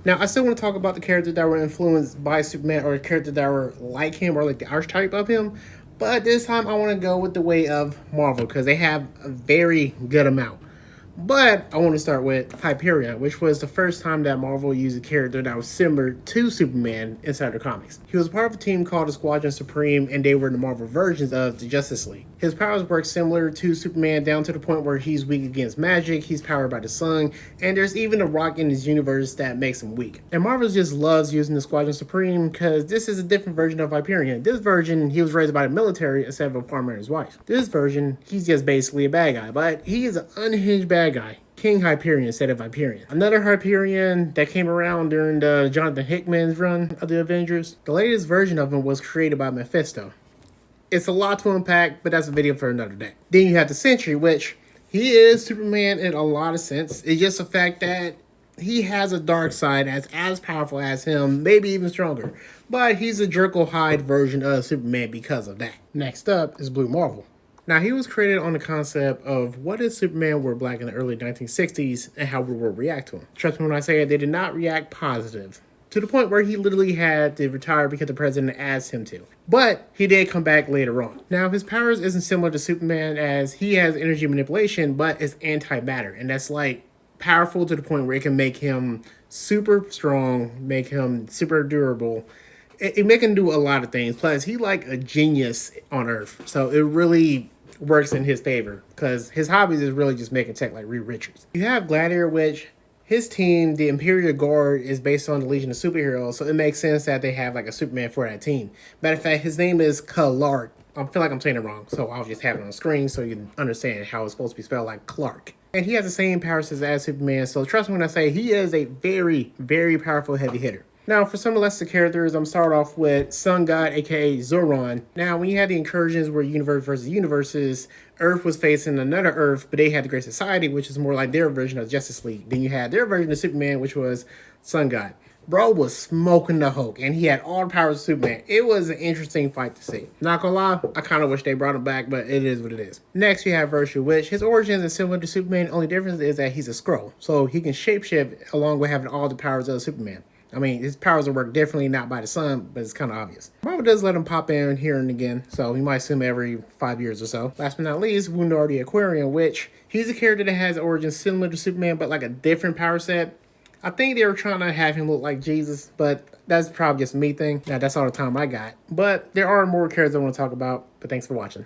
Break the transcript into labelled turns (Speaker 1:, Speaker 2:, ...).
Speaker 1: Now, I still want to talk about the characters that were influenced by Superman or characters that were like him or like the archetype of him. But this time I want to go with the way of Marvel because they have a very good amount. But I want to start with Hyperion, which was the first time that Marvel used a character that was similar to Superman inside the comics. He was part of a team called the Squadron Supreme, and they were the Marvel versions of the Justice League. His powers work similar to Superman down to the point where he's weak against magic, he's powered by the sun, and there's even a rock in his universe that makes him weak. And Marvel just loves using the Squadron Supreme because this is a different version of Hyperion. This version, he was raised by the military instead of a farmer and his wife. This version, he's just basically a bad guy, but he is an unhinged bad guy. King Hyperion instead of Hyperion. Another Hyperion that came around during the Jonathan Hickman's run of the Avengers. The latest version of him was created by Mephisto. It's a lot to unpack, but that's a video for another day. Then you have the Sentry, which he is Superman in a lot of sense. It's just the fact that he has a dark side that's as powerful as him, maybe even stronger. But he's a Jekyll Hyde version of Superman because of that. Next up is Blue Marvel. Now, he was created on the concept of what if Superman were black in the early 1960s and how we would react to him. Trust me when I say it, they did not react positive. To the point where he literally had to retire because the president asked him to. But he did come back later on. Now, his powers isn't similar to Superman as he has energy manipulation, but it's antimatter. And that's like powerful to the point where it can make him super strong, make him super durable. It make him do a lot of things. Plus, he like a genius on Earth. So it really works in his favor because his hobbies is really just making tech like Reed Richards. You have Gladiator, which his team, the Imperial Guard, is based on the Legion of Superheroes, so it makes sense that they have like a Superman for that team. Matter of fact, his name is Clark. I feel like I'm saying it wrong, so I'll just have it on the screen so you can understand how it's supposed to be spelled, like Clark. And he has the same powers as Superman, so trust me when I say he is a very, very powerful heavy hitter. Now, for some of the lesser characters, I'm start off with Sun God, aka Zoran. Now, when you had the incursions where universe versus universes, Earth was facing another Earth, but they had the Great Society, which is more like their version of Justice League. Then you had their version of Superman, which was Sun God. Bro was smoking the Hulk, and he had all the powers of Superman. It was an interesting fight to see. Not gonna lie, I kind of wish they brought him back, but it is what it is. Next, you have Virtue, which his origins is similar to Superman. The only difference is that he's a Skrull, so he can shapeshift along with having all the powers of Superman. I mean, his powers will work differently, not by the sun, but it's kind of obvious. Marvel does let him pop in here and again, so we might see him every 5 years or so. Last but not least, Wundar the Aquarian, which he's a character that has origins similar to Superman, but like a different power set. I think they were trying to have him look like Jesus, but that's probably just a me thing. Now, that's all the time I got. But there are more characters I want to talk about, but thanks for watching.